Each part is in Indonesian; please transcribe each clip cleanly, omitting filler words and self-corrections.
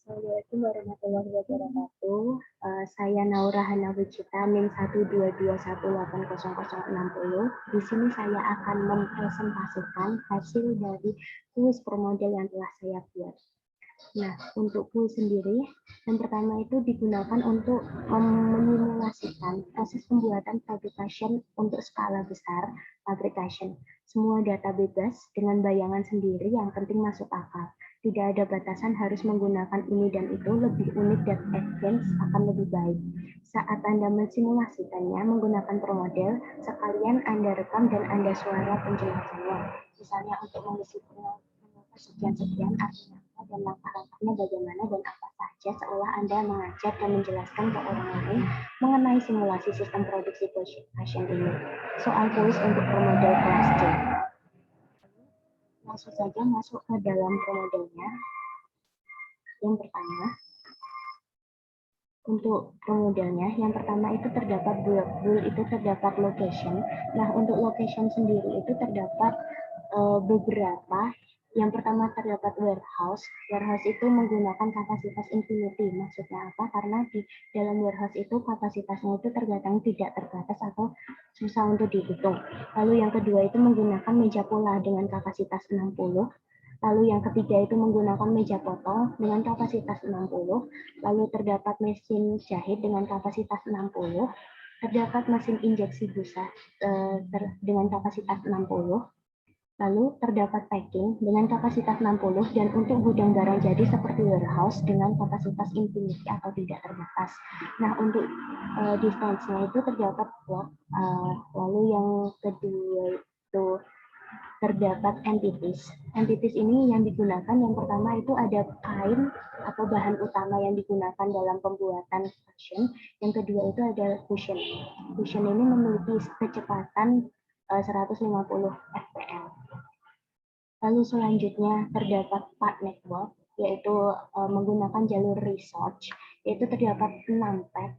Assalamualaikum warahmatullahi wabarakatuh. Saya Naura Hana Wicita, NIM 122180060. Di sini saya akan mempresentasikan hasil dari kuis promodel yang telah saya buat. Nah, untuk kuis sendiri, yang pertama itu digunakan untuk menyimulasikan proses pembuatan fabrication untuk skala besar, fabrication. Semua data bebas dengan bayangan sendiri, yang penting masuk akal. Tidak ada batasan harus menggunakan ini dan itu, lebih unik dan advance akan lebih baik. Saat Anda mensimulasikannya menggunakan promodel, sekalian Anda rekam dan Anda suara penjelasannya. Misalnya untuk mengisi sekian-sekian artinya apa dan langkah-langkahnya bagaimana dan apa saja, seolah Anda mengajar dan menjelaskan ke orang lain mengenai simulasi sistem produksi fashion ini. Soal kuis untuk promodel kelas C. Langsung saja masuk ke dalam promodelnya. Yang pertama, untuk promodelnya, yang pertama itu terdapat build itu terdapat location. Nah, untuk location sendiri itu terdapat beberapa. Yang pertama terdapat warehouse. Warehouse itu menggunakan kapasitas infinity. Maksudnya apa? Karena di dalam warehouse itu kapasitasnya itu terkadang tidak terbatas atau susah untuk dihitung. Lalu yang kedua itu menggunakan meja pola dengan kapasitas 60. Lalu yang ketiga itu menggunakan meja potong dengan kapasitas 60. Lalu terdapat mesin jahit dengan kapasitas 60. Terdapat mesin injeksi busa dengan kapasitas 60. Lalu terdapat packing dengan kapasitas 60 dan untuk gudang barang jadi seperti warehouse dengan kapasitas infinity atau tidak terbatas. Nah, untuk distance-nya itu terdapat plot. Lalu yang kedua itu terdapat entities. Entities ini yang digunakan yang pertama itu ada kain atau bahan utama yang digunakan dalam pembuatan fashion. Yang kedua itu ada cushion. Cushion ini memiliki kecepatan 150 fpl. Lalu selanjutnya terdapat part network, yaitu menggunakan jalur research, yaitu terdapat 6 pad.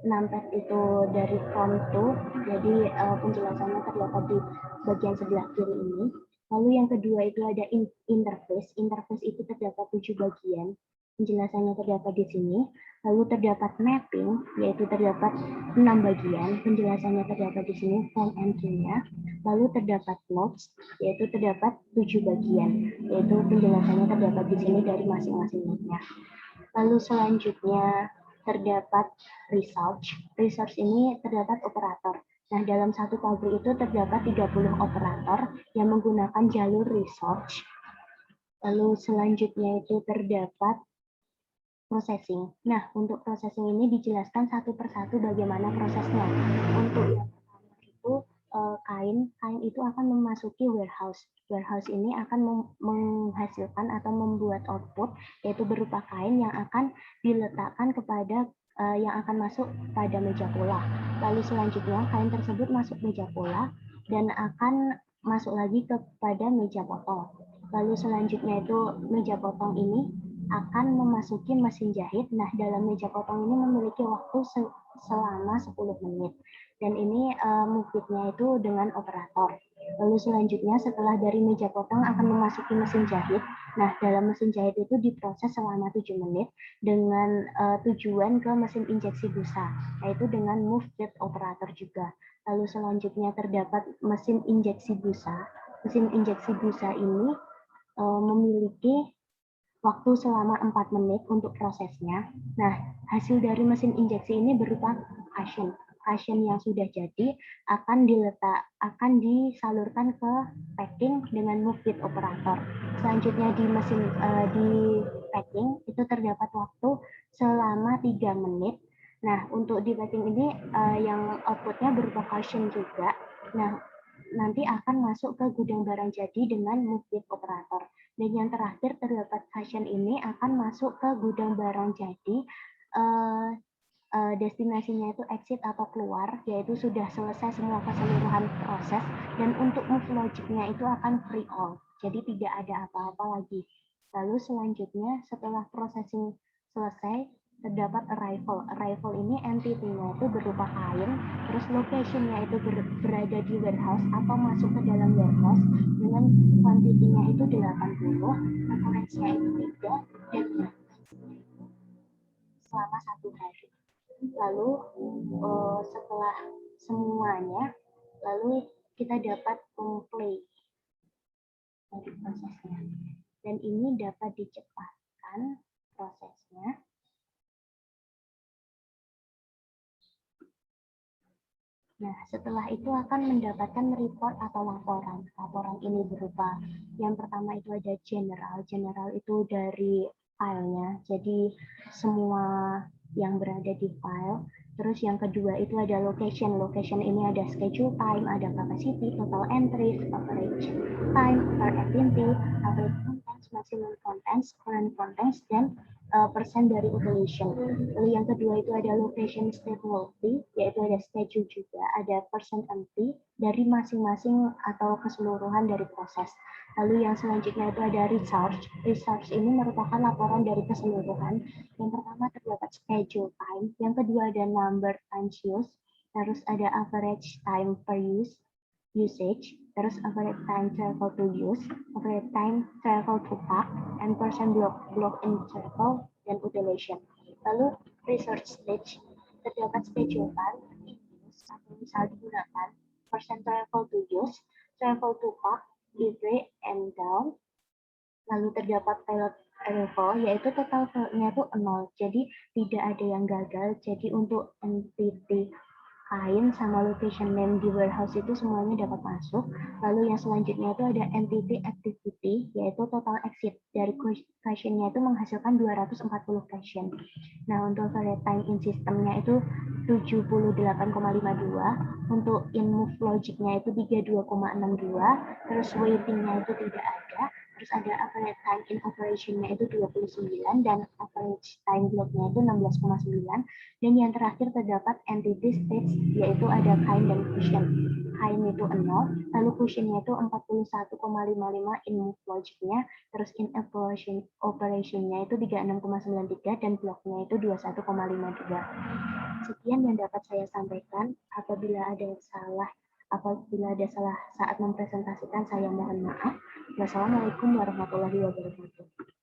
6 pad itu dari front to, jadi penjelasannya terdapat di bagian sebelah kiri ini. Lalu yang kedua itu ada interface. Interface itu terdapat 7 bagian. Penjelasannya terdapat di sini. Lalu terdapat mapping, yaitu terdapat 6 bagian. Penjelasannya terdapat di sini, front end-nya. Lalu terdapat nodes, yaitu terdapat 7 bagian, yaitu penjelasannya terdapat di sini dari masing-masing node-nya. Lalu selanjutnya terdapat research. Research ini terdapat operator. Nah, dalam satu pabrik itu terdapat 30 operator yang menggunakan jalur research. Lalu selanjutnya itu terdapat processing. Nah, untuk processing ini dijelaskan satu persatu bagaimana prosesnya. Untuk yang pertama itu kain itu akan memasuki warehouse. Warehouse ini akan menghasilkan atau membuat output, yaitu berupa kain yang akan diletakkan kepada yang akan masuk pada meja pola. Lalu selanjutnya kain tersebut masuk meja pola dan akan masuk lagi kepada meja potong. Lalu selanjutnya itu meja potong ini akan memasuki mesin jahit. Nah, dalam meja potong ini memiliki waktu selama 10 menit. Dan ini move-nya itu dengan operator. Lalu selanjutnya setelah dari meja potong akan memasuki mesin jahit. Nah, dalam mesin jahit itu diproses selama 7 menit dengan tujuan ke mesin injeksi busa, yaitu dengan move with operator juga. Lalu selanjutnya terdapat mesin injeksi busa. Mesin injeksi busa ini memiliki waktu selama 4 menit untuk prosesnya. Nah, hasil dari mesin injeksi ini berupa cushion. Cushion yang sudah jadi akan disalurkan ke packing dengan move with operator. Selanjutnya di mesin di packing itu terdapat waktu selama 3 menit. Nah, untuk di packing ini yang outputnya berupa cushion juga. Nah, nanti akan masuk ke gudang barang jadi dengan move with operator. Dan yang terakhir terdapat fashion ini akan masuk ke gudang barang jadi, destinasinya itu exit atau keluar, yaitu sudah selesai semua keseluruhan proses, dan untuk move logicnya itu akan free all, jadi tidak ada apa-apa lagi. Lalu selanjutnya setelah processing selesai, terdapat arrival. Arrival ini entity-nya itu berupa kain, terus location-nya itu berada di warehouse atau masuk ke dalam warehouse dengan quantity-nya itu 80, occurrence-nya itu 3, dan selama 1 hari. Lalu setelah semuanya, lalu kita dapat play dari prosesnya. Dan ini dapat dicepatkan prosesnya. Nah, setelah itu akan mendapatkan report atau laporan. Laporan ini berupa, yang pertama itu ada general. General itu dari filenya, jadi semua yang berada di file. Terus yang kedua itu ada location. Location ini ada schedule time, ada capacity, total entries, average time, per activity, average contents, maximum contents, current contents, dan persen dari population. Lalu yang kedua itu ada location stability, yaitu ada schedule juga, ada percent empty dari masing-masing atau keseluruhan dari proses. Lalu yang selanjutnya itu ada research. Research ini merupakan laporan dari keseluruhan. Yang pertama terdapat schedule time, yang kedua ada number times use, terus ada average time per usage, terus average time travel to use, average time travel to pack, and percent block interval, dan population. Lalu research stage, terdapat schedule time, use atau misal digunakan, percent travel to use, travel to pack, libre, and down. Lalu terdapat pilot level, yaitu total value-nya itu 0, jadi tidak ada yang gagal. Jadi untuk entity kain sama location name di warehouse itu semuanya dapat masuk. Lalu yang selanjutnya itu ada entity activity, yaitu total exit. Dari question-nya itu menghasilkan 240 question. Nah, untuk variable time in system-nya itu 78,52, untuk in move logic-nya itu 32,62, terus waiting-nya itu tidak ada, terus ada average time in operation-nya itu 29, dan average time block-nya itu 16,9, dan yang terakhir terdapat entity stage, yaitu ada kind dan cushion. Kind itu 0, lalu cushion-nya itu 41,55 in move logic-nya, terus in operation-nya itu 36,93, dan block-nya itu 21,52. Sekian yang dapat saya sampaikan. Apabila ada salah saat mempresentasikan, saya mohon maaf. Wassalamualaikum warahmatullahi wabarakatuh.